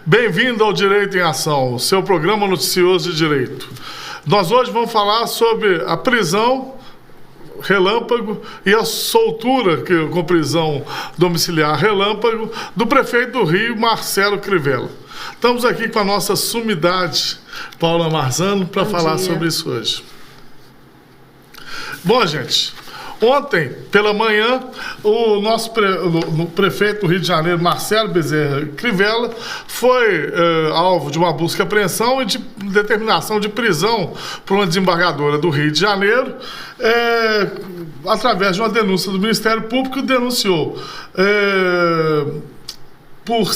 Bem-vindo ao Direito em Ação, o seu programa noticioso de direito. Nós hoje vamos falar sobre a prisão relâmpago e a soltura com prisão domiciliar relâmpago do prefeito do Rio, Marcelo Crivella. Estamos aqui com a nossa sumidade, Paula Marzano, para falar sobre isso hoje. Bom, gente, ontem, pela manhã, o nosso prefeito do Rio de Janeiro, Marcelo Bezerra Crivella, foi alvo de uma busca e apreensão e de determinação de prisão por uma desembargadora do Rio de Janeiro, através de uma denúncia do Ministério Público, que denunciou por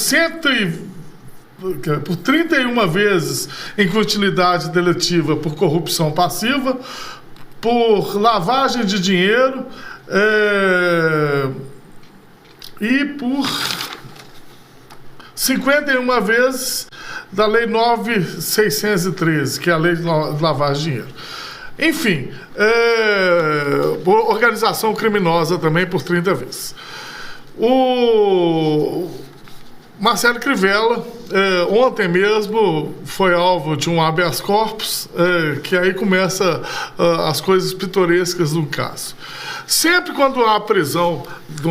31 vezes infantilidade deletiva por corrupção passiva, por lavagem de dinheiro e por 51 vezes da Lei 9.613, que é a Lei de Lavagem de Dinheiro. Enfim, por organização criminosa também por 30 vezes. O Marcelo Crivella, ontem mesmo, foi alvo de um habeas corpus, que aí começa as coisas pitorescas do caso. Sempre quando há a prisão de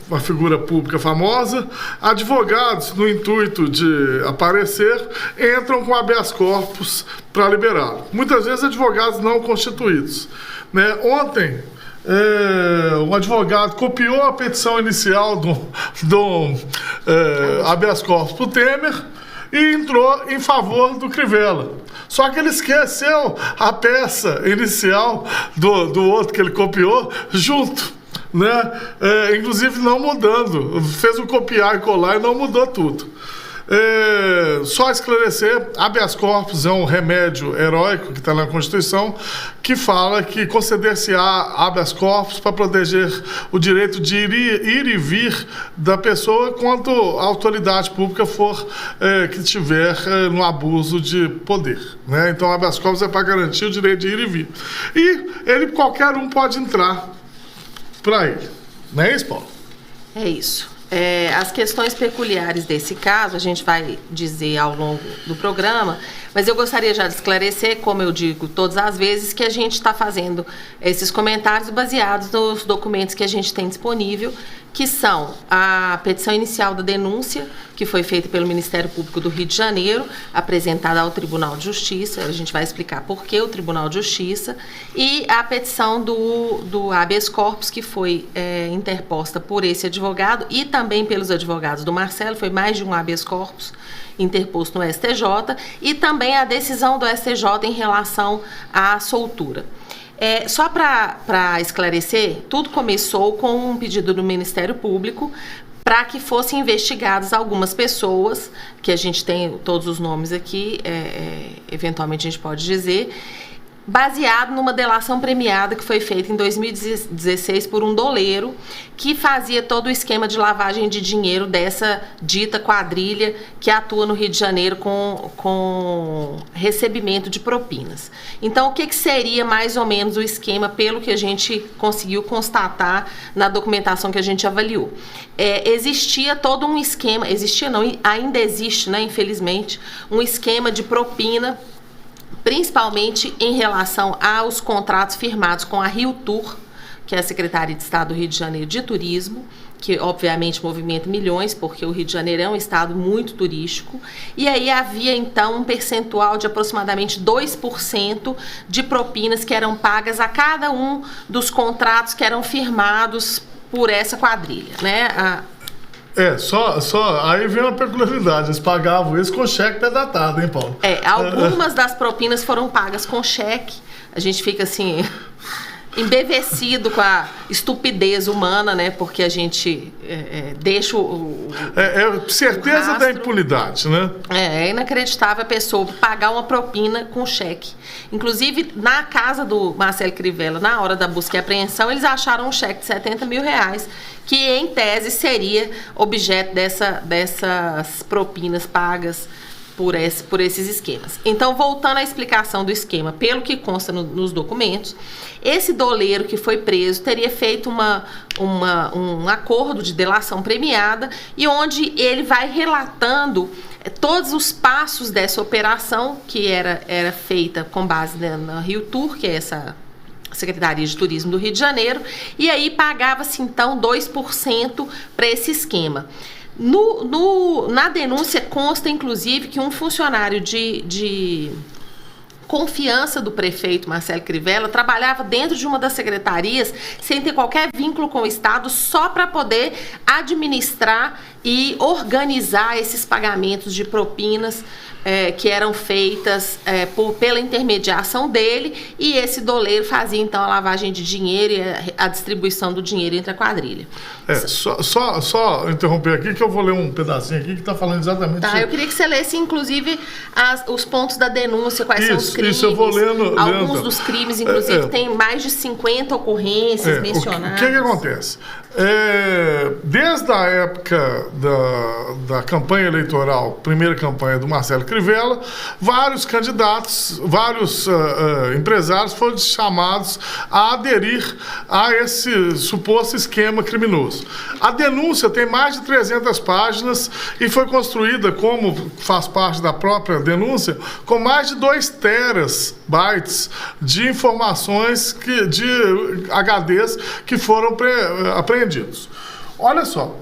uma figura pública famosa, advogados, no intuito de aparecer, entram com habeas corpus para liberá-lo. Muitas vezes advogados não constituídos, né? Ontem, um advogado copiou a petição inicial do habeas corpus para o Temer e entrou em favor do Crivella. Só que ele esqueceu a peça inicial do outro que ele copiou junto, né? Inclusive não mudando. Fez um copiar e colar e não mudou tudo. Só esclarecer, habeas corpus é um remédio heróico que está na Constituição, que fala que conceder-se-á habeas corpus para proteger o direito de ir e vir da pessoa quando a autoridade pública for que estiver no abuso de poder, né? Então, habeas corpus é para garantir o direito de ir e vir. E qualquer um pode entrar para ele. Não é isso, Paulo? É isso. As questões peculiares desse caso, a gente vai dizer ao longo do programa, mas eu gostaria já de esclarecer, como eu digo todas as vezes, que a gente está fazendo esses comentários baseados nos documentos que a gente tem disponível, que são a petição inicial da denúncia, que foi feita pelo Ministério Público do Rio de Janeiro, apresentada ao Tribunal de Justiça, a gente vai explicar por que o Tribunal de Justiça, e a petição do habeas corpus, que foi interposta por esse advogado e também pelos advogados do Marcelo, foi mais de um habeas corpus interposto no STJ, e também a decisão do STJ em relação à soltura. Só para esclarecer, tudo começou com um pedido do Ministério Público para que fossem investigadas algumas pessoas, que a gente tem todos os nomes aqui, eventualmente a gente pode dizer, baseado numa delação premiada que foi feita em 2016 por um doleiro que fazia todo o esquema de lavagem de dinheiro dessa dita quadrilha que atua no Rio de Janeiro com recebimento de propinas. Então, o que seria mais ou menos o esquema, pelo que a gente conseguiu constatar na documentação que a gente avaliou? Existia todo um esquema, ainda existe, né, infelizmente, um esquema de propina, principalmente em relação aos contratos firmados com a Rio Tour, que é a Secretaria de Estado do Rio de Janeiro de Turismo, que obviamente movimenta milhões, porque o Rio de Janeiro é um estado muito turístico, e aí havia então um percentual de aproximadamente 2% de propinas que eram pagas a cada um dos contratos que eram firmados por essa quadrilha, né? Aí vem uma peculiaridade, eles pagavam isso com cheque pré-datado, hein, Paulo? Algumas das propinas foram pagas com cheque, a gente fica assim, embevecido com a estupidez humana, né, porque a gente deixa certeza da impunidade, né? É inacreditável a pessoa pagar uma propina com cheque. Inclusive, na casa do Marcelo Crivella, na hora da busca e apreensão, eles acharam um cheque de R$70 mil, que em tese seria objeto dessas propinas pagas por esses esquemas. Então, voltando à explicação do esquema, pelo que consta nos documentos, esse doleiro que foi preso teria feito um acordo de delação premiada e onde ele vai relatando todos os passos dessa operação que era feita com base na Rio Tour, que é essa Secretaria de Turismo do Rio de Janeiro, e aí pagava-se então 2% para esse esquema. Na denúncia consta, inclusive, que um funcionário de confiança do prefeito Marcelo Crivella trabalhava dentro de uma das secretarias sem ter qualquer vínculo com o Estado, só para poder administrar e organizar esses pagamentos de propinas que eram feitas pela intermediação dele, e esse doleiro fazia então a lavagem de dinheiro e a distribuição do dinheiro entre a quadrilha. Só interromper aqui que eu vou ler um pedacinho aqui que está falando exatamente isso. Eu queria que você lesse inclusive os pontos da denúncia, quais são os crimes. Isso eu vou lendo. Alguns dos crimes, inclusive, tem mais de 50 ocorrências mencionadas. O que acontece? Desde a época da campanha eleitoral, primeira campanha do Marcelo Crivella, vários candidatos, vários empresários foram chamados a aderir a esse suposto esquema criminoso. A denúncia tem mais de 300 páginas e foi construída, como faz parte da própria denúncia, com mais de 2 terabytes de informações, de HDs que foram apreendidos. Olha só,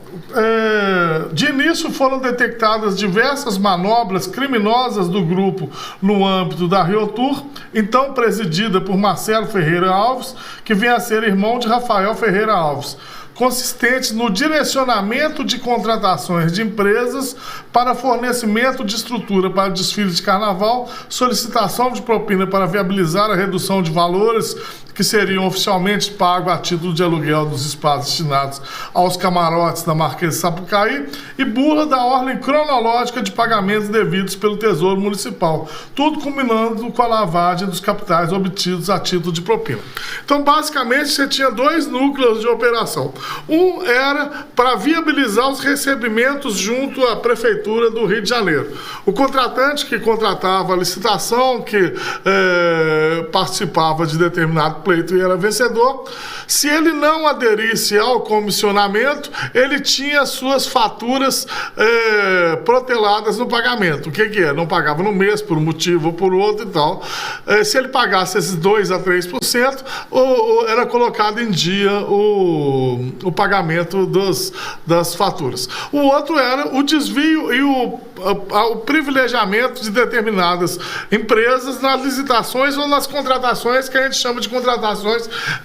de início foram detectadas diversas manobras criminosas do grupo no âmbito da Rio Tour, então presidida por Marcelo Ferreira Alves, que vem a ser irmão de Rafael Ferreira Alves, consistentes no direcionamento de contratações de empresas para fornecimento de estrutura para desfile de carnaval, solicitação de propina para viabilizar a redução de valores que seriam oficialmente pagos a título de aluguel dos espaços destinados aos camarotes da Marquês de Sapucaí e burla da ordem cronológica de pagamentos devidos pelo Tesouro Municipal, tudo combinando com a lavagem dos capitais obtidos a título de propina. Então, basicamente, você tinha 2 núcleos de operação. Um era para viabilizar os recebimentos junto à Prefeitura do Rio de Janeiro. O contratante que contratava a licitação, que participava de determinado pleito e era vencedor, se ele não aderisse ao comissionamento, ele tinha suas faturas proteladas no pagamento. O que é? Não pagava no mês por um motivo ou por outro e tal. Se ele pagasse esses 2 a 3%, era colocado em dia o pagamento das faturas. O outro era o desvio e o privilegiamento de determinadas empresas nas licitações ou nas contratações que a gente chama de contratações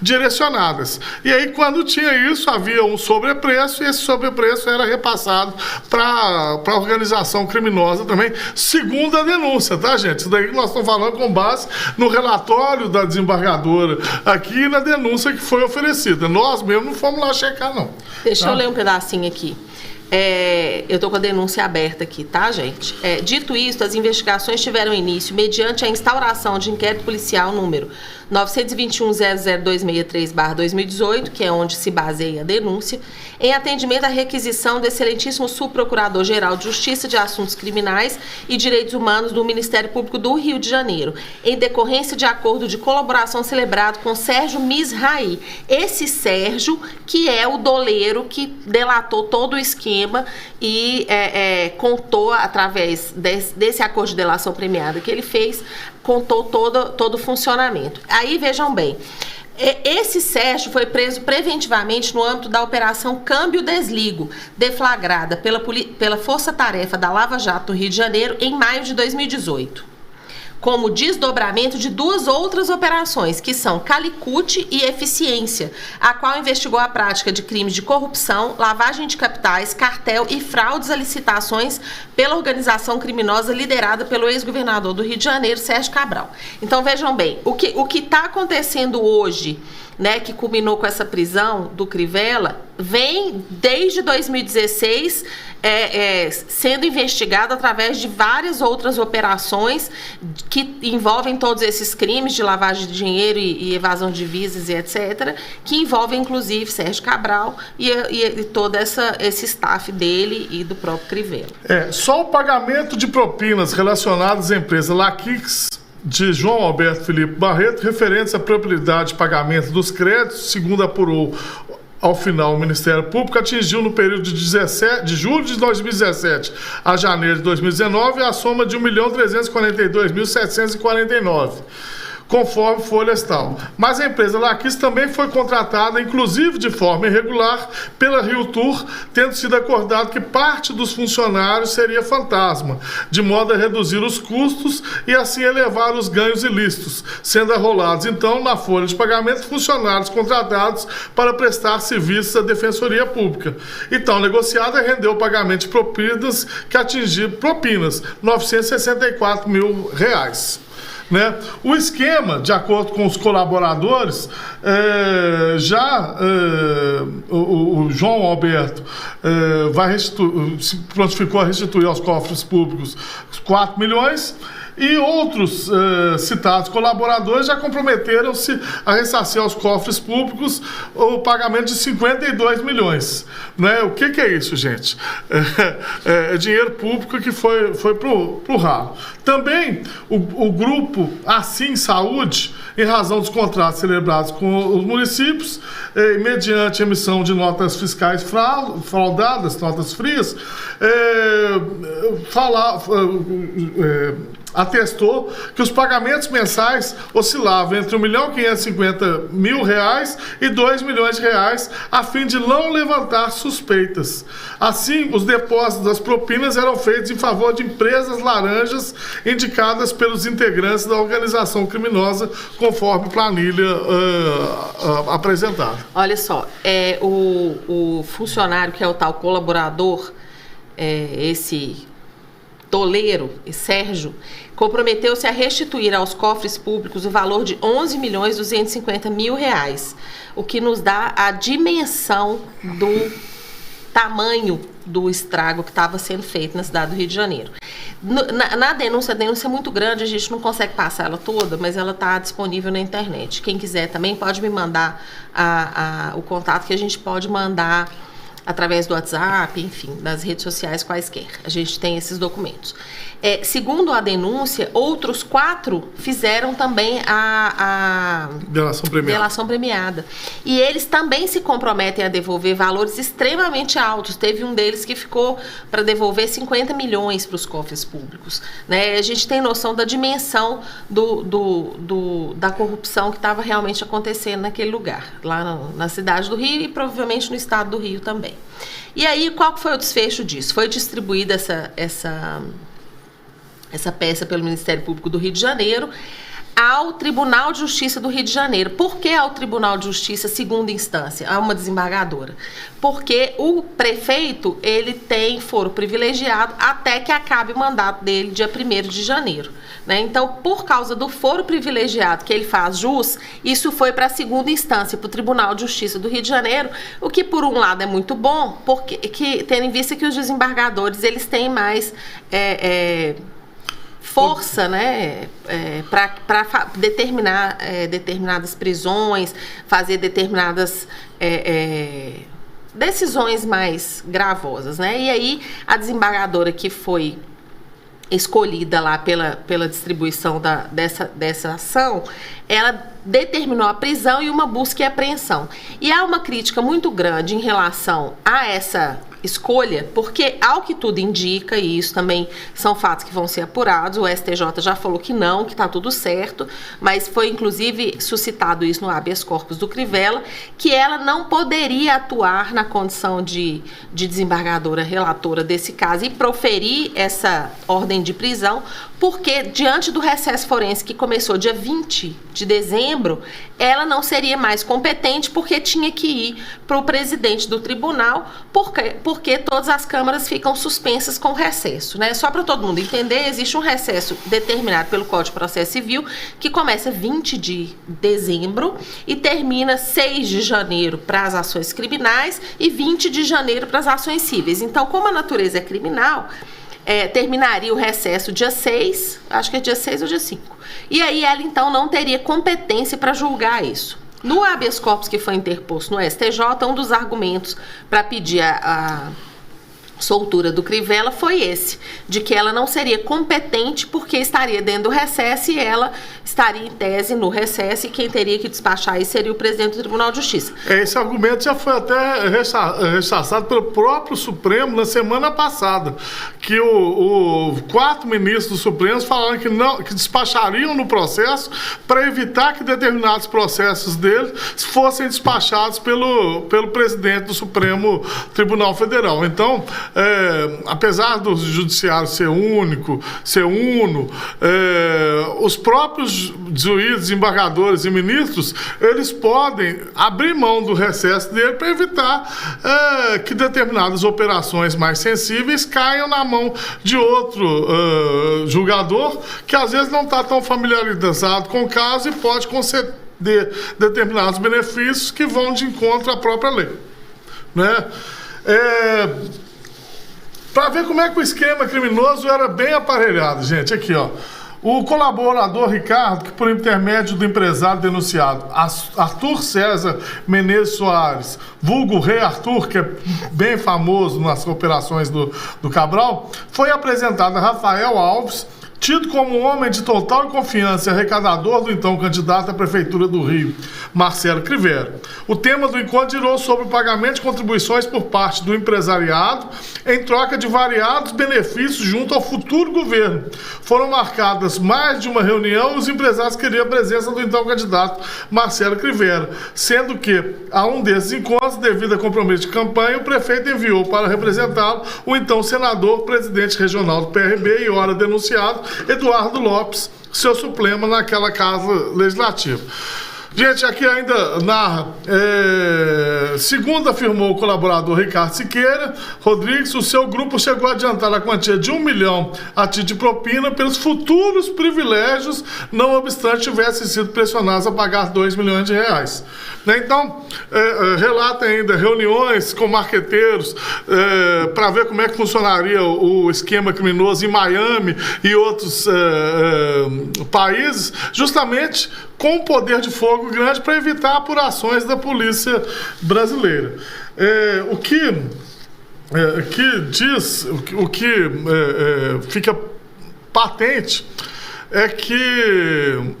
direcionadas. E aí, quando tinha isso, havia um sobrepreço e esse sobrepreço era repassado para a organização criminosa também, segundo a denúncia, tá, gente? Isso daí que nós estamos falando com base no relatório da desembargadora aqui e na denúncia que foi oferecida. Nós mesmos não fomos lá checar, não. Deixa eu ler um pedacinho aqui. Eu estou com a denúncia aberta aqui, tá, gente? Dito isto, as investigações tiveram início mediante a instauração de inquérito policial número 921-00263/2018, que é onde se baseia a denúncia, em atendimento à requisição do excelentíssimo subprocurador-geral de Justiça de Assuntos Criminais e Direitos Humanos do Ministério Público do Rio de Janeiro, em decorrência de acordo de colaboração celebrado com Sérgio Misraí. Esse Sérgio, que é o doleiro que delatou todo o esquema e contou, através desse acordo de delação premiada que ele fez, contou todo o funcionamento. Aí, vejam bem, esse Sérgio foi preso preventivamente no âmbito da Operação Câmbio Desligo, deflagrada pela Força Tarefa da Lava Jato do Rio de Janeiro em maio de 2018. Como desdobramento de 2 outras operações, que são Calicute e Eficiência, a qual investigou a prática de crimes de corrupção, lavagem de capitais, cartel e fraudes a licitações pela organização criminosa liderada pelo ex-governador do Rio de Janeiro, Sérgio Cabral. Então, vejam bem, o que está acontecendo hoje né, que culminou com essa prisão do Crivella, vem desde 2016 sendo investigado através de várias outras operações que envolvem todos esses crimes de lavagem de dinheiro e evasão de divisas e etc., que envolvem inclusive Sérgio Cabral e todo esse staff dele e do próprio Crivella. Só o pagamento de propinas relacionadas à empresa Laquix de João Alberto Felipe Barreto, referentes à probabilidade de pagamento dos créditos, segundo apurou ao final o Ministério Público, atingiu no período de julho de 2017 a janeiro de 2019 a soma de R$ 1.342.749. Conforme folhas tal. Mas a empresa Laquix também foi contratada, inclusive de forma irregular, pela Rio Tour, tendo sido acordado que parte dos funcionários seria fantasma, de modo a reduzir os custos e assim elevar os ganhos ilícitos, sendo arrolados então na folha de pagamento funcionários contratados para prestar serviços à Defensoria Pública. Então, negociada rendeu o pagamento de propinas que atingiu R$ 964 mil. Né? O esquema, de acordo com os colaboradores, o João Alberto se prontificou a restituir aos cofres públicos 4 milhões e outros citados colaboradores já comprometeram-se a ressarcir aos cofres públicos o pagamento de 52 milhões. Né? O que é isso, gente? É dinheiro público que foi pro ralo. Também o grupo Assim Saúde, em razão dos contratos celebrados com os municípios, mediante emissão de notas fiscais fraudadas, notas frias, atestou que os pagamentos mensais oscilavam entre R$ 1.550.000 e R$ 2 milhões, a fim de não levantar suspeitas. Assim, os depósitos das propinas eram feitos em favor de empresas laranjas indicadas pelos integrantes da organização criminosa, conforme planilha apresentada. Olha só, o funcionário que é o tal colaborador, esse Toleiro e Sérgio, comprometeu-se a restituir aos cofres públicos o valor de R$ 11.250.000, o que nos dá a dimensão do tamanho do estrago que estava sendo feito na cidade do Rio de Janeiro. Na denúncia, a denúncia é muito grande, a gente não consegue passar ela toda, mas ela está disponível na internet. Quem quiser também pode me mandar o contato, que a gente pode mandar através do WhatsApp, enfim, das redes sociais quaisquer. A gente tem esses documentos. Segundo a denúncia, outros 4 fizeram também a delação premiada. E eles também se comprometem a devolver valores extremamente altos. Teve um deles que ficou para devolver 50 milhões para os cofres públicos. Né? A gente tem noção da dimensão da corrupção que estava realmente acontecendo naquele lugar, lá na cidade do Rio e provavelmente no estado do Rio também. E aí, qual foi o desfecho disso? Foi distribuída essa peça pelo Ministério Público do Rio de Janeiro ao Tribunal de Justiça do Rio de Janeiro. Por que ao Tribunal de Justiça segunda instância, a uma desembargadora? Porque o prefeito, ele tem foro privilegiado até que acabe o mandato dele dia 1º de janeiro. Né? Então, por causa do foro privilegiado que ele faz jus, isso foi para a segunda instância, para o Tribunal de Justiça do Rio de Janeiro, o que por um lado é muito bom, tendo em vista que os desembargadores, eles têm mais força, né, para determinar determinadas prisões, fazer determinadas decisões mais gravosas, né? E aí a desembargadora que foi escolhida lá pela distribuição dessa ação, ela determinou a prisão e uma busca e apreensão. E há uma crítica muito grande em relação a essa escolha, porque, ao que tudo indica, e isso também são fatos que vão ser apurados, o STJ já falou que não, que está tudo certo, mas foi inclusive suscitado isso no habeas corpus do Crivella, que ela não poderia atuar na condição de desembargadora relatora desse caso e proferir essa ordem de prisão, porque diante do recesso forense que começou dia 20 de dezembro, ela não seria mais competente, porque tinha que ir para o presidente do tribunal, por porque todas as câmaras ficam suspensas com recesso, né? Só para todo mundo entender, existe um recesso determinado pelo Código de Processo Civil que começa 20 de dezembro e termina 6 de janeiro para as ações criminais e 20 de janeiro para as ações cíveis. Então, como a natureza é criminal, terminaria o recesso dia 6, acho que é dia 6 ou dia 5. E aí ela, então, não teria competência para julgar isso. No habeas corpus que foi interposto no STJ, um dos argumentos para pedir a soltura do Crivella foi esse, de que ela não seria competente porque estaria dentro do recesso e ela estaria em tese no recesso e quem teria que despachar isso seria o presidente do Tribunal de Justiça. Esse argumento já foi até rechaçado pelo próprio Supremo na semana passada, que o 4 ministros do Supremo falaram que despachariam no processo para evitar que determinados processos dele fossem despachados pelo presidente do Supremo Tribunal Federal. Então, apesar do judiciário ser único, ser uno, os próprios juízes, desembargadores e ministros, eles podem abrir mão do recesso dele para evitar que determinadas operações mais sensíveis caiam na mão de outro julgador que às vezes não está tão familiarizado com o caso e pode conceder determinados benefícios que vão de encontro à própria lei, né? Para ver como é que o esquema criminoso era bem aparelhado, gente, aqui, ó. O colaborador Ricardo, que por intermédio do empresário denunciado, Arthur César Menezes Soares, vulgo Rei Arthur, que é bem famoso nas operações do Cabral, foi apresentado a Rafael Alves, tido como um homem de total confiança e arrecadador do então candidato à Prefeitura do Rio, Marcelo Crivella. O tema do encontro girou sobre o pagamento de contribuições por parte do empresariado em troca de variados benefícios junto ao futuro governo. Foram marcadas mais de uma reunião e os empresários queriam a presença do então candidato Marcelo Crivella, sendo que, a um desses encontros, devido a compromisso de campanha, o prefeito enviou para representá-lo o então senador, presidente regional do PRB e ora denunciado, Eduardo Lopes, seu suplema naquela casa legislativa. Gente, aqui ainda narra, segundo afirmou o colaborador Ricardo Siqueira Rodrigues, o seu grupo chegou a adiantar a quantia de 1 milhão a título de propina pelos futuros privilégios, não obstante tivessem sido pressionados a pagar 2 milhões de reais. Então, relata ainda reuniões com marqueteiros para ver como é que funcionaria o esquema criminoso em Miami e outros países, justamente com um poder de fogo grande para evitar apurações da polícia brasileira. O que fica patente é que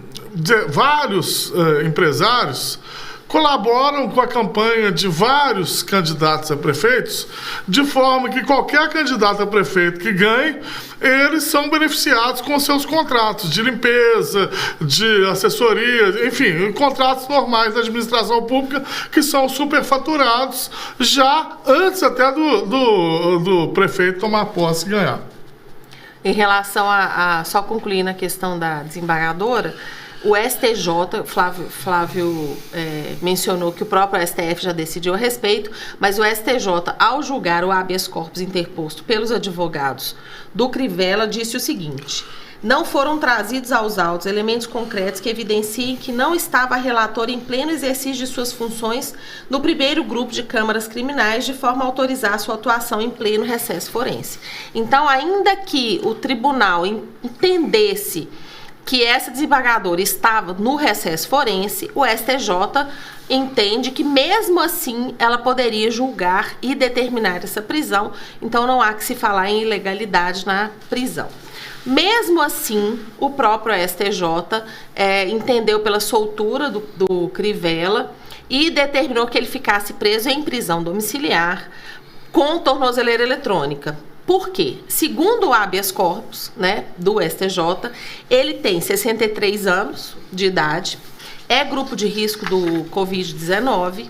vários empresários colaboram com a campanha de vários candidatos a prefeitos, de forma que qualquer candidato a prefeito que ganhe, eles são beneficiados com seus contratos de limpeza, de assessoria, enfim, contratos normais da administração pública que são superfaturados já antes até do prefeito tomar posse e ganhar. Em relação só concluindo a questão da desembargadora, o STJ, Flávio mencionou que o próprio STF já decidiu a respeito, mas o STJ, ao julgar o habeas corpus interposto pelos advogados do Crivella, disse o seguinte: não foram trazidos aos autos elementos concretos que evidenciem que não estava a relatora em pleno exercício de suas funções no primeiro grupo de câmaras criminais, de forma a autorizar sua atuação em pleno recesso forense. Então, ainda que o tribunal entendesse que essa desembargadora estava no recesso forense, o STJ entende que mesmo assim ela poderia julgar e determinar essa prisão, então não há que se falar em ilegalidade na prisão. Mesmo assim, o próprio STJ entendeu pela soltura do Crivella e determinou que ele ficasse preso em prisão domiciliar com tornozeleira eletrônica. Por quê? Segundo o habeas corpus, né, do STJ, ele tem 63 anos de idade, é grupo de risco do Covid-19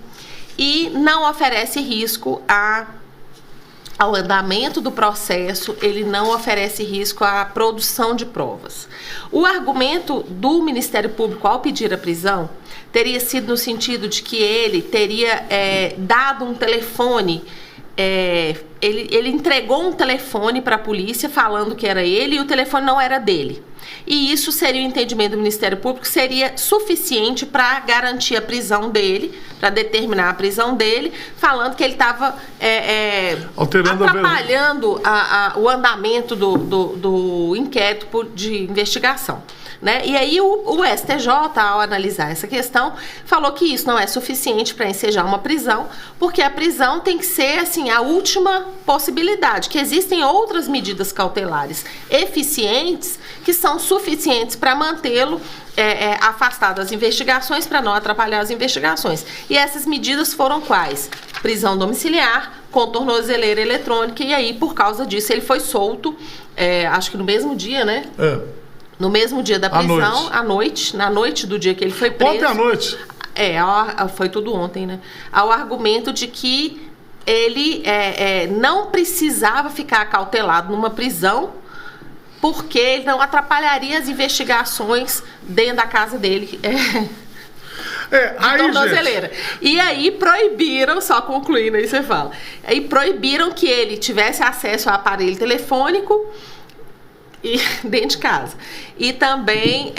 e não oferece risco ao andamento do processo, ele não oferece risco à produção de provas. O argumento do Ministério Público ao pedir a prisão teria sido no sentido de que ele teria dado um telefone ele entregou um telefone para a polícia falando que era ele e o telefone não era dele. E isso seria o entendimento do Ministério Público, seria suficiente para garantir a prisão dele, para determinar a prisão dele, falando que ele estava atrapalhando o andamento do inquérito de investigação. Né? E aí o STJ, ao analisar essa questão, falou que isso não é suficiente para ensejar uma prisão, porque a prisão tem que ser assim, a última possibilidade, que existem outras medidas cautelares eficientes que são suficientes para mantê-lo afastado das investigações, para não atrapalhar as investigações. E essas medidas foram quais? Prisão domiciliar, com tornozeleira eletrônica, e aí, por causa disso, ele foi solto, acho que no mesmo dia, né? No mesmo dia da prisão, na noite do dia que ele foi preso. Ontem à noite? Foi tudo ontem, né? Ao argumento de que ele não precisava ficar acautelado numa prisão, porque ele não atrapalharia as investigações dentro da casa dele. Tornozeleira. E aí proibiram, só concluindo aí você fala, aí proibiram que ele tivesse acesso ao aparelho telefônico dentro de casa. E também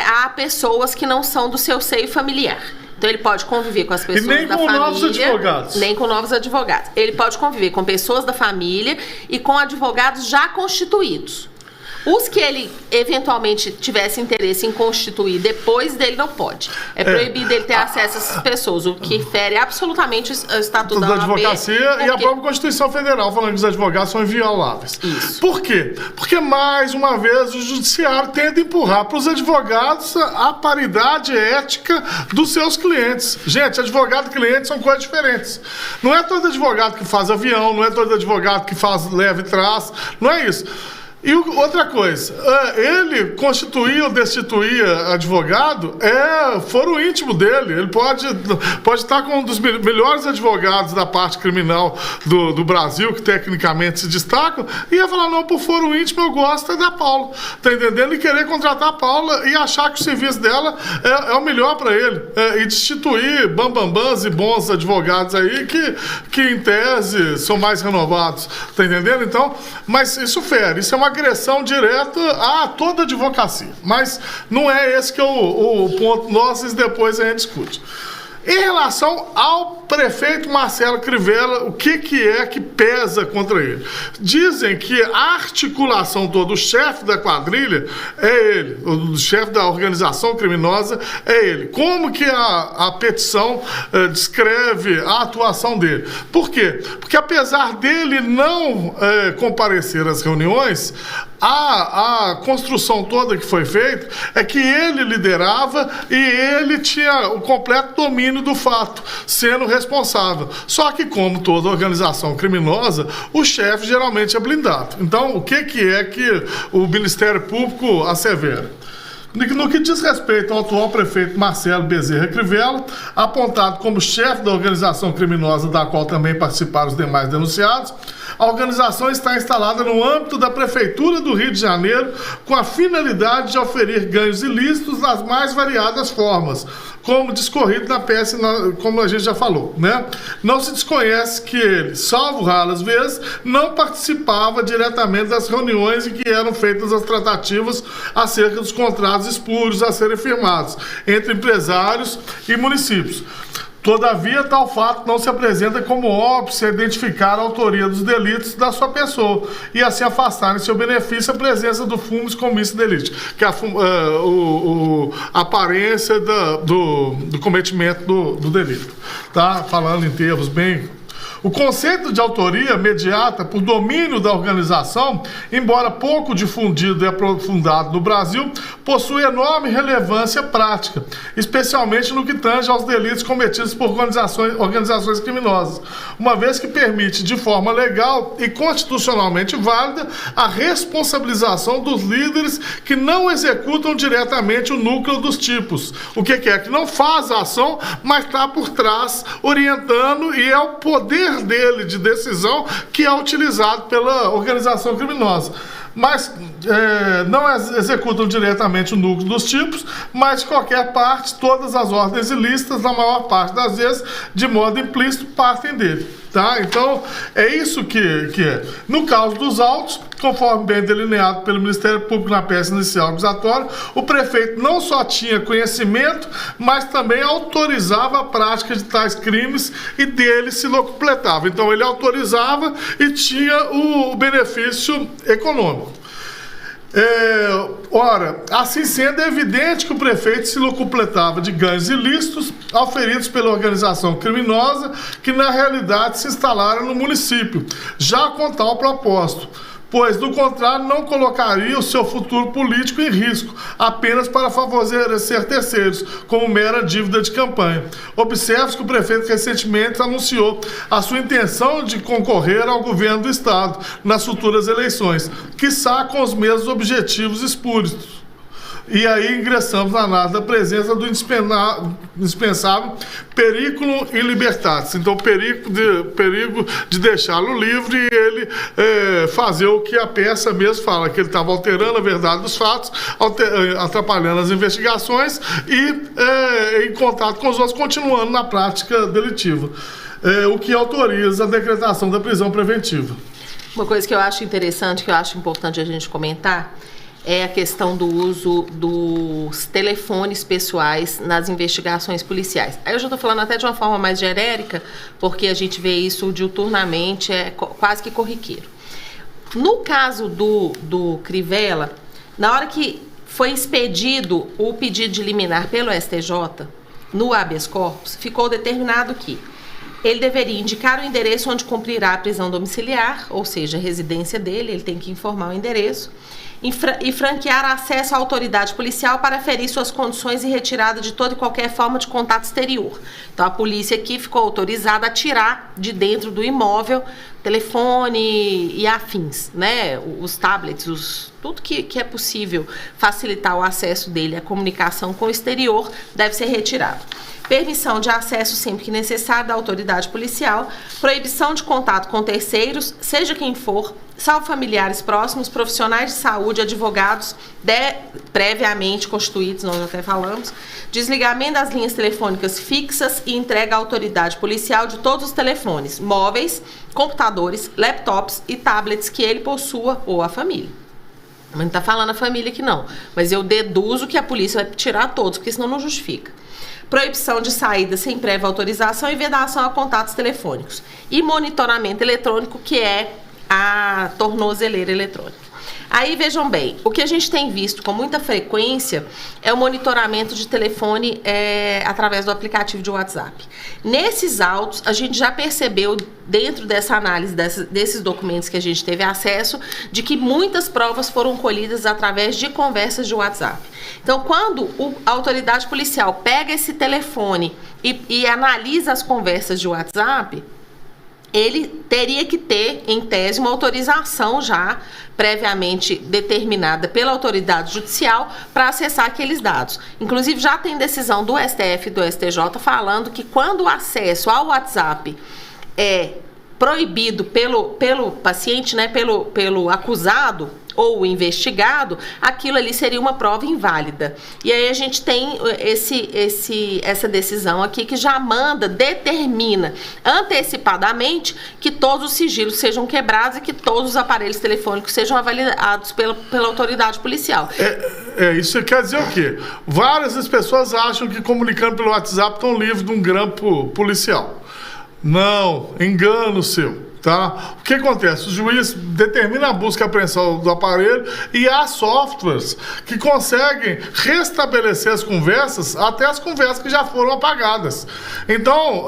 há pessoas que não são do seu seio familiar. Então ele pode conviver com as pessoas da família. E nem com novos advogados. Nem com novos advogados. Ele pode conviver com pessoas da família e com advogados já constituídos. Os que ele eventualmente tivesse interesse em constituir depois dele não pode. É proibido ele ter acesso a essas pessoas, o que fere absolutamente o Estatuto da Advocacia e a própria Constituição Federal, falando que os advogados são invioláveis. Isso. Por quê? Porque, mais uma vez, o Judiciário tenta empurrar para os advogados a paridade ética dos seus clientes. Gente, advogado e cliente são coisas diferentes. Não é todo advogado que faz avião, não é todo advogado que faz leve e trás, não é isso. E outra coisa, ele constituir ou destituir advogado foro íntimo dele. Ele pode estar com um dos melhores advogados da parte criminal do Brasil, que tecnicamente se destacam, e ia falar, não, por foro íntimo eu gosto da Paula, tá entendendo? E querer contratar a Paula e achar que o serviço dela é o melhor para ele. E destituir bambambãs e bons advogados aí que em tese são mais renovados, tá entendendo? Então, mas isso isso é uma agressão direta a toda a advocacia. Mas não é esse que é o ponto nosso, e depois a gente discute. Em relação ao prefeito Marcelo Crivella, o que é que pesa contra ele? Dizem que a articulação toda, o chefe da quadrilha é ele, o chefe da organização criminosa é ele. Como que a petição descreve a atuação dele? Por quê? Porque apesar dele não comparecer às reuniões, a construção toda que foi feita é que ele liderava e ele tinha o completo domínio do fato, sendo responsável. Só que, como toda organização criminosa, o chefe geralmente é blindado. Então, o que é que o Ministério Público assevera? No que diz respeito ao atual prefeito Marcelo Bezerra Crivella, apontado como chefe da organização criminosa da qual também participaram os demais denunciados, a organização está instalada no âmbito da Prefeitura do Rio de Janeiro com a finalidade de oferir ganhos ilícitos nas mais variadas formas, como discorrido na peça, como a gente já falou, né? Não se desconhece que ele, salvo raras vezes, não participava diretamente das reuniões em que eram feitas as tratativas acerca dos contratos espúrios a serem firmados entre empresários e municípios. Todavia, tal fato não se apresenta como óbvio se identificar a autoria dos delitos da sua pessoa e assim afastar em seu benefício a presença do fumus commissi delicti, que é a aparência do cometimento do delito. Tá? Falando em termos bem... O conceito de autoria mediata por domínio da organização, embora pouco difundido e aprofundado no Brasil, possui enorme relevância prática, especialmente no que tange aos delitos cometidos por organizações criminosas, uma vez que permite, de forma legal e constitucionalmente válida, a responsabilização dos líderes que não executam diretamente o núcleo dos tipos. O que é? Que não faz a ação, mas está por trás, orientando, e é o poder dele de decisão que é utilizado pela organização criminosa. Mas não executam diretamente o núcleo dos tipos, mas de qualquer parte, todas as ordens ilícitas, na maior parte das vezes, de modo implícito, partem dele. Tá? Então, é isso que é. No caso dos autos, conforme bem delineado pelo Ministério Público na peça inicial acusatória, o prefeito não só tinha conhecimento, mas também autorizava a prática de tais crimes e dele se locupletava. Então, ele autorizava e tinha o benefício econômico. Ora, assim sendo, é evidente que o prefeito se locupletava de ganhos ilícitos auferidos pela organização criminosa que na realidade se instalaram no município, já com tal propósito, pois, do contrário, não colocaria o seu futuro político em risco, apenas para favorecer terceiros, como mera dívida de campanha. Observe que o prefeito recentemente anunciou a sua intenção de concorrer ao governo do Estado nas futuras eleições, quiçá com os mesmos objetivos espúrios. E aí ingressamos na análise da presença do indispensável periculum in libertatis. Então, perigo de deixá-lo livre e ele fazer o que a peça mesmo fala, que ele estava alterando a verdade dos fatos, atrapalhando as investigações e em contato com os outros, continuando na prática delitiva. O que autoriza a decretação da prisão preventiva. Uma coisa que eu acho interessante, que eu acho importante a gente comentar, é a questão do uso dos telefones pessoais nas investigações policiais. Aí eu já estou falando até de uma forma mais genérica, porque a gente vê isso diuturnamente, é quase que corriqueiro. No caso do Crivella, na hora que foi expedido o pedido de liminar pelo STJ, no habeas corpus, ficou determinado que ele deveria indicar o endereço onde cumprirá a prisão domiciliar, ou seja, a residência dele, ele tem que informar o endereço, e franquear acesso à autoridade policial para aferir suas condições e retirada de toda e qualquer forma de contato exterior. Então, a polícia aqui ficou autorizada a tirar de dentro do imóvel telefone e afins, né? Os tablets, tudo que é possível facilitar o acesso dele à comunicação com o exterior deve ser retirado. Permissão de acesso sempre que necessário da autoridade policial, proibição de contato com terceiros, seja quem for, salvo familiares próximos, profissionais de saúde, advogados previamente constituídos, nós até falamos, desligamento das linhas telefônicas fixas e entrega à autoridade policial de todos os telefones, móveis, computadores, laptops e tablets que ele possua ou a família. Não está falando a família aqui não, mas eu deduzo que a polícia vai tirar todos, porque senão não justifica. Proibição de saída sem prévia autorização e vedação a contatos telefônicos. E monitoramento eletrônico, que é a tornozeleira eletrônica. Aí, vejam bem, o que a gente tem visto com muita frequência é o monitoramento de telefone através do aplicativo de WhatsApp. Nesses autos, a gente já percebeu, dentro dessa análise desses documentos que a gente teve acesso, de que muitas provas foram colhidas através de conversas de WhatsApp. Então, quando a autoridade policial pega esse telefone e analisa as conversas de WhatsApp, ele teria que ter, em tese, uma autorização já previamente determinada pela autoridade judicial para acessar aqueles dados. Inclusive, já tem decisão do STF e do STJ falando que quando o acesso ao WhatsApp é proibido pelo paciente, né, pelo acusado ou investigado, aquilo ali seria uma prova inválida. E aí a gente tem essa decisão aqui que já determina antecipadamente que todos os sigilos sejam quebrados e que todos os aparelhos telefônicos sejam avaliados pela autoridade policial. Isso quer dizer o quê? Várias das pessoas acham que comunicando pelo WhatsApp estão livres de um grampo policial. Não, engano seu. Tá? O que acontece? O juiz determina a busca e apreensão do aparelho e há softwares que conseguem restabelecer as conversas, até as conversas que já foram apagadas. Então,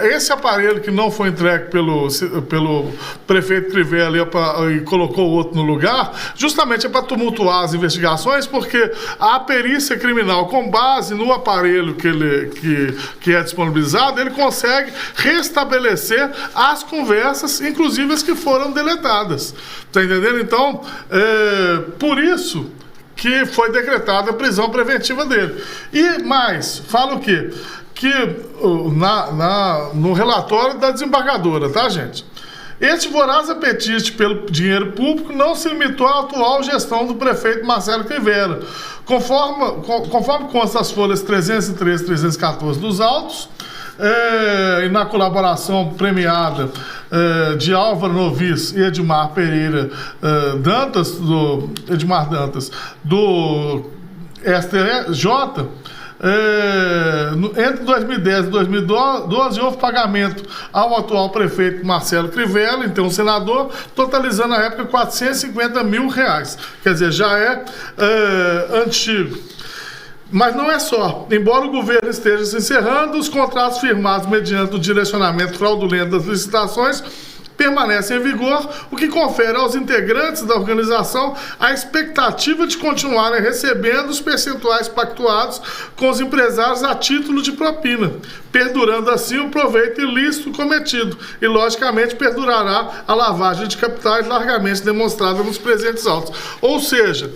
esse aparelho que não foi entregue pelo prefeito Crivella e colocou o outro no lugar, justamente é para tumultuar as investigações, porque a perícia criminal, com base no aparelho que é disponibilizado, ele consegue restabelecer as conversas, inclusive as que foram deletadas. Tá entendendo? Então, por isso que foi decretada a prisão preventiva dele. E mais, fala o quê? Que no relatório da desembargadora, tá, gente? Este voraz apetite pelo dinheiro público não se limitou à atual gestão do prefeito Marcelo Crivella. Conforme consta as folhas 313 e 314 dos autos, e na colaboração premiada de Álvaro Novis e Edmar Pereira Dantas, do STJ, entre 2010 e 2012 houve pagamento ao atual prefeito Marcelo Crivella, então senador, totalizando na época R$450 mil. Quer dizer, já é antigo. Mas não é só. Embora o governo esteja se encerrando, os contratos firmados mediante o direcionamento fraudulento das licitações permanecem em vigor, o que confere aos integrantes da organização a expectativa de continuarem recebendo os percentuais pactuados com os empresários a título de propina, perdurando assim o proveito ilícito cometido e, logicamente, perdurará a lavagem de capitais largamente demonstrada nos presentes autos. Ou seja,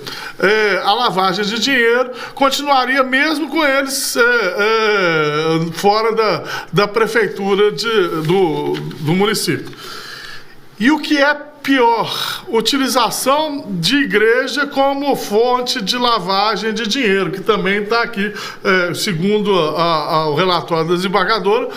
a lavagem de dinheiro continuaria mesmo com eles fora da prefeitura do município. E o que é pior, utilização de igreja como fonte de lavagem de dinheiro, que também está aqui, segundo o relatório da desembargadora,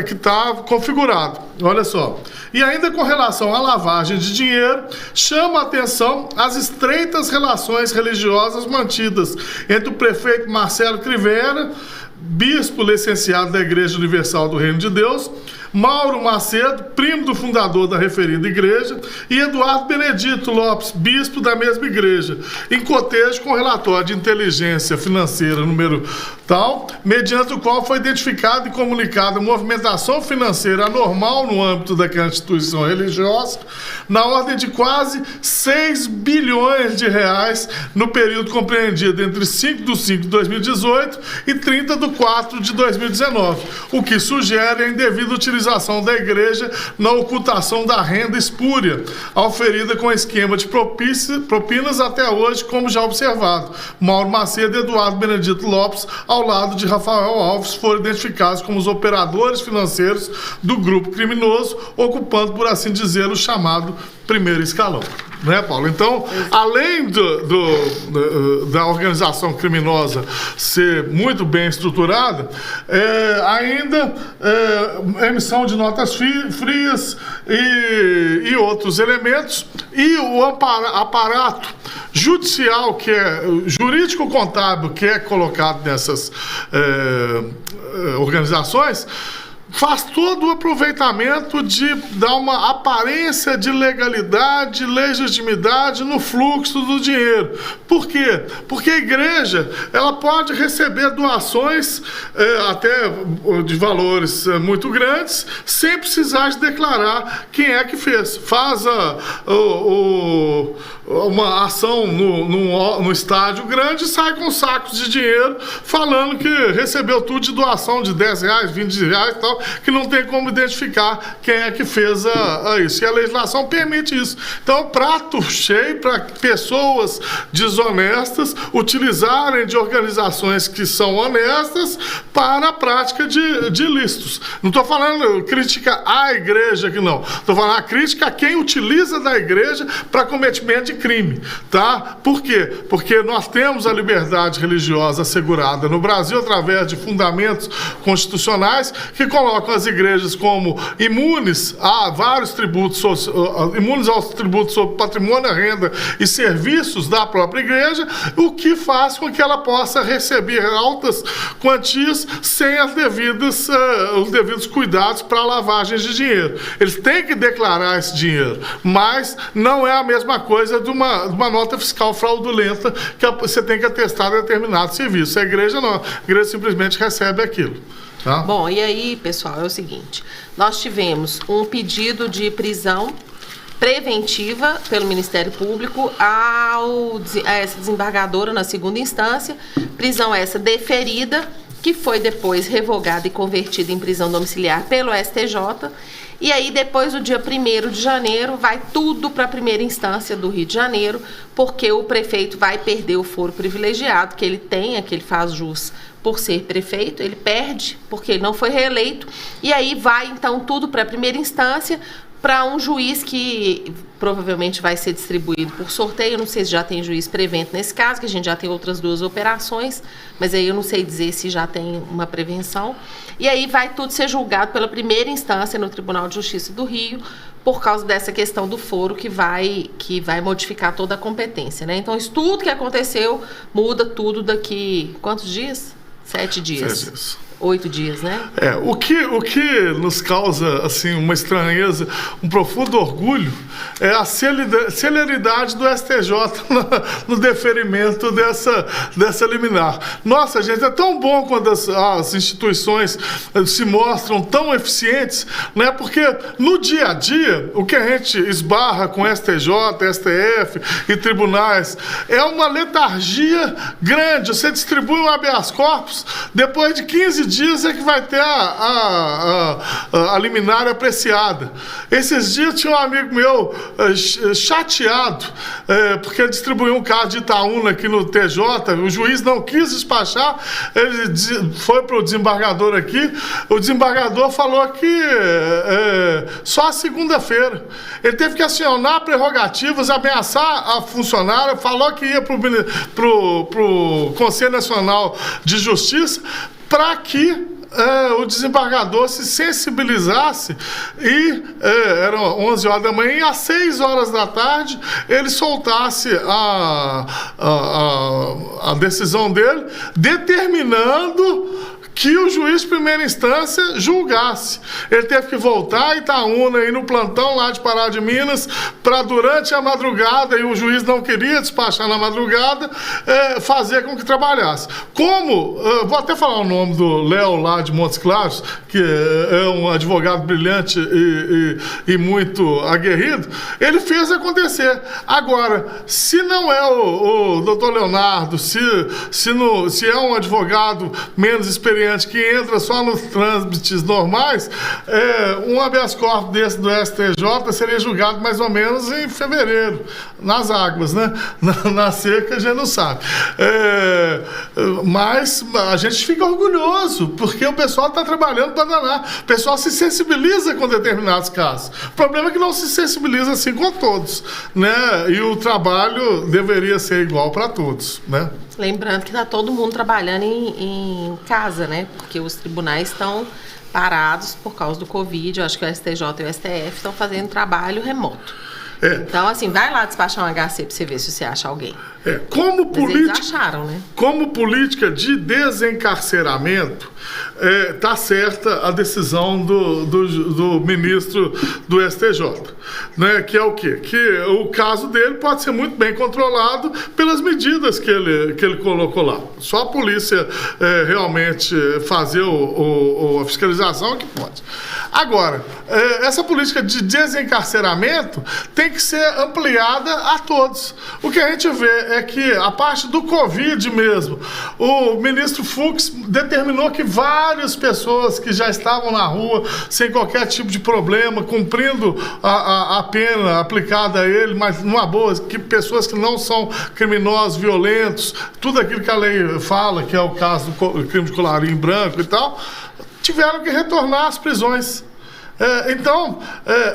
que está configurado. Olha só. E ainda com relação à lavagem de dinheiro, chama a atenção as estreitas relações religiosas mantidas entre o prefeito Marcelo Crivella, bispo licenciado da Igreja Universal do Reino de Deus, Mauro Macedo, primo do fundador da referida igreja, e Eduardo Benedito Lopes, bispo da mesma igreja, em cotejo com o relatório de inteligência financeira número tal, mediante o qual foi identificada e comunicada movimentação financeira anormal no âmbito daquela instituição religiosa, na ordem de quase 6 bilhões de reais no período compreendido entre 5 de 5 de 2018 e 30 de 4 de 2019, o que sugere a indevida utilização da igreja na ocultação da renda espúria, auferida com esquema de propinas até hoje, como já observado. Mauro Macedo e Eduardo Benedito Lopes, ao lado de Rafael Alves, foram identificados como os operadores financeiros do grupo criminoso, ocupando, por assim dizer, o chamado primeiro escalão. Né, Paulo? Então, além da organização criminosa ser muito bem estruturada, ainda emissão de notas frias e outros elementos, e o aparato judicial, que é jurídico-contábil, que é colocado nessas organizações, faz todo o aproveitamento de dar uma aparência de legalidade, legitimidade no fluxo do dinheiro. Por quê? Porque a igreja, ela pode receber doações até de valores muito grandes, sem precisar de declarar quem é que fez. Faz uma ação no estádio grande e sai com sacos de dinheiro falando que recebeu tudo de doação de R$10, R$20 e tal, que não tem como identificar quem é que fez isso. E a legislação permite isso. Então, prato cheio para pessoas desonestas utilizarem de organizações que são honestas para a prática de ilícitos. Não estou falando crítica à igreja aqui, não. Estou falando a crítica a quem utiliza da igreja para cometimento de crime. Tá? Por quê? Porque nós temos a liberdade religiosa assegurada no Brasil através de fundamentos constitucionais que colocam as igrejas como imunes a vários tributos, imunes aos tributos sobre patrimônio, renda e serviços da própria igreja, o que faz com que ela possa receber altas quantias sem os devidos cuidados para lavagens de dinheiro. Eles têm que declarar esse dinheiro, mas não é a mesma coisa de uma nota fiscal fraudulenta que você tem que atestar determinado serviço. A igreja não, a igreja simplesmente recebe aquilo. Tá? Bom, e aí, pessoal, é o seguinte, nós tivemos um pedido de prisão preventiva pelo Ministério Público a essa desembargadora na segunda instância, prisão essa deferida, que foi depois revogada e convertida em prisão domiciliar pelo STJ, e aí depois do dia 1º de janeiro vai tudo para a primeira instância do Rio de Janeiro, porque o prefeito vai perder o foro privilegiado que ele tem, que ele faz jus por ser prefeito, ele perde porque ele não foi reeleito, e aí vai então tudo para a primeira instância, para um juiz que provavelmente vai ser distribuído por sorteio. Eu não sei se já tem juiz prevento nesse caso, que a gente já tem outras 2 operações, mas aí eu não sei dizer se já tem uma prevenção. E aí vai tudo ser julgado pela primeira instância no Tribunal de Justiça do Rio, por causa dessa questão do foro que vai modificar toda a competência, né? Então, isso tudo que aconteceu muda tudo daqui... Quantos dias? 7 dias. 7 dias. 8 dias, né? O que nos causa assim, uma estranheza, um profundo orgulho, é a celeridade do STJ no deferimento dessa liminar. Nossa, gente, é tão bom quando as instituições se mostram tão eficientes, né? Porque no dia a dia, o que a gente esbarra com STJ, STF e tribunais é uma letargia grande. Você distribui um habeas corpus, depois de 15 dias é que vai ter a liminar apreciada. Esses dias tinha um amigo meu chateado, porque ele distribuiu um caso de Itaúna aqui no TJ, o juiz não quis despachar, ele foi para o desembargador aqui, o desembargador falou que só a segunda-feira. Ele teve que acionar prerrogativas, ameaçar a funcionária, falou que ia para o Conselho Nacional de Justiça, para que o desembargador se sensibilizasse e eram 11 horas da manhã e às 6 horas da tarde ele soltasse a decisão dele, determinando que o juiz de primeira instância julgasse. Ele teve que voltar a Itaúna, ir no plantão lá de Pará de Minas, para durante a madrugada, e o juiz não queria despachar na madrugada, fazer com que trabalhasse. Vou até falar o nome do Léo lá de Montes Claros, que é um advogado brilhante e muito aguerrido, ele fez acontecer. Agora, se não é o doutor Leonardo, se é um advogado menos experiente, que entra só nos trâmites normais, um habeas corpus desse do STJ seria julgado mais ou menos em fevereiro, nas águas, né? Na seca a gente não sabe. Mas a gente fica orgulhoso, porque o pessoal está trabalhando para danar. O pessoal se sensibiliza com determinados casos. O problema é que não se sensibiliza assim com todos, né? E o trabalho deveria ser igual para todos, né? Lembrando que está todo mundo trabalhando em casa, né? Porque os tribunais estão parados por causa do Covid. Eu acho que o STJ e o STF estão fazendo trabalho remoto. Então, assim, vai lá despachar um HC para você ver se você acha alguém. Eles acharam, né? Como política de desencarceramento, está certa a decisão do ministro do STJ, né? Que é o quê? Que o caso dele pode ser muito bem controlado pelas medidas que ele colocou lá. Só a polícia realmente fazer a fiscalização que pode. Agora, essa política de desencarceramento tem que ser ampliada a todos. O que a gente vê é que, a parte do Covid mesmo, o ministro Fux determinou que várias pessoas que já estavam na rua, sem qualquer tipo de problema, cumprindo a pena aplicada a ele, mas numa boa, que pessoas que não são criminosos, violentos, tudo aquilo que a lei fala, que é o caso do crime de colarinho branco e tal, tiveram que retornar às prisões. Então,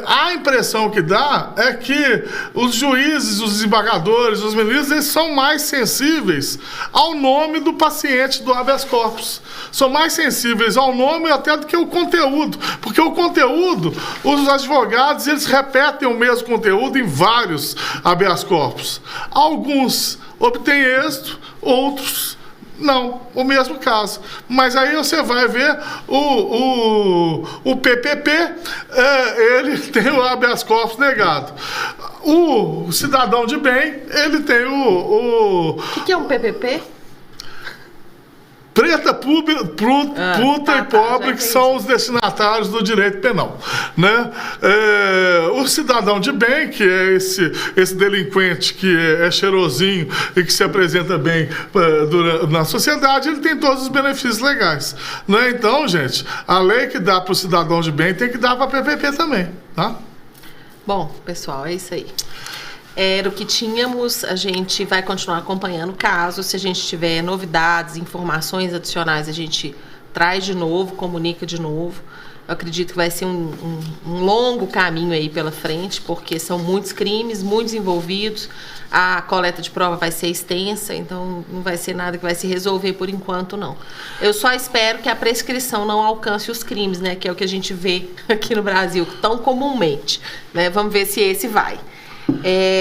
a impressão que dá é que os juízes, os desembargadores, os ministros, eles são mais sensíveis ao nome do paciente do habeas corpus. São mais sensíveis ao nome até do que o conteúdo. Porque o conteúdo, os advogados, eles repetem o mesmo conteúdo em vários habeas corpus. Alguns obtêm êxito, outros não, o mesmo caso. Mas aí você vai ver o PPP, ele tem o habeas corpus negado. O cidadão de bem, ele tem o... O que é um PPP? Preta, puta e pobre, que são os destinatários do direito penal, né? O cidadão de bem, que é esse delinquente que é cheirosinho e que se apresenta bem na sociedade, ele tem todos os benefícios legais, né? Então, gente, a lei que dá para o cidadão de bem tem que dar para a PPP também, tá? Bom, pessoal, é isso aí. Era o que tínhamos, a gente vai continuar acompanhando o caso. Se a gente tiver novidades, informações adicionais, a gente traz de novo, comunica de novo. Eu acredito que vai ser um longo caminho aí pela frente, porque são muitos crimes, muitos envolvidos, a coleta de prova vai ser extensa, então não vai ser nada que vai se resolver por enquanto, não. Eu só espero que a prescrição não alcance os crimes, né, que é o que a gente vê aqui no Brasil, tão comumente, né? Vamos ver se esse vai.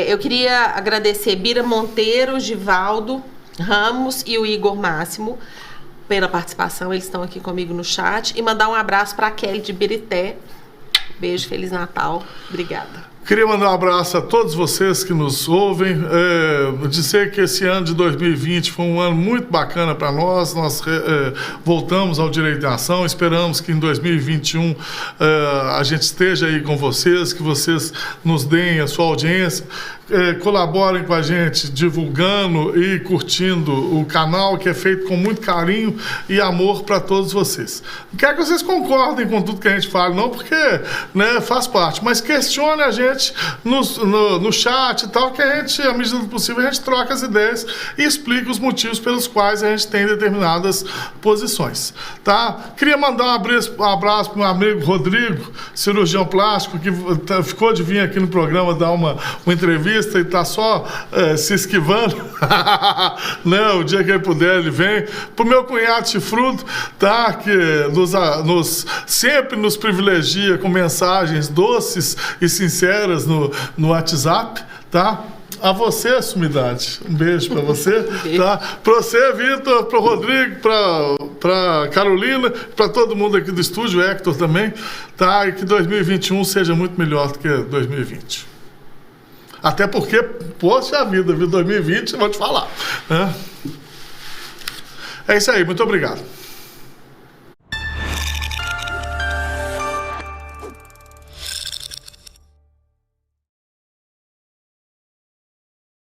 Eu queria agradecer Bira Monteiro, Givaldo Ramos e o Igor Máximo pela participação, eles estão aqui comigo no chat, e mandar um abraço para a Kelly de Birité. Beijo, Feliz Natal, obrigada. Queria mandar um abraço a todos vocês que nos ouvem, dizer que esse ano de 2020 foi um ano muito bacana para nós, voltamos ao Direito de Ação, esperamos que em 2021 a gente esteja aí com vocês, que vocês nos deem a sua audiência, colaborem com a gente divulgando e curtindo o canal, que é feito com muito carinho e amor para todos vocês. Não quero que vocês concordem com tudo que a gente fala, não, porque, né, faz parte, mas questione a gente no chat e tal, que a gente, à medida do possível, a gente troca as ideias e explica os motivos pelos quais a gente tem determinadas posições, tá? Queria mandar um abraço para o meu amigo Rodrigo, cirurgião plástico, que ficou de vir aqui no programa dar uma entrevista e está só se esquivando, né? O dia que ele puder, ele vem. Para o meu cunhado Chifrudo, tá? Que sempre nos privilegia com mensagens doces e sinceras no WhatsApp, tá? A você, Sumidade. Um beijo para você, tá? Para você, Vitor, para o Rodrigo, para Carolina, para todo mundo aqui do estúdio, Hector também, tá? E que 2021 seja muito melhor do que 2020. Até porque, poxa vida, 2020, vou te falar, né? É isso aí, muito obrigado.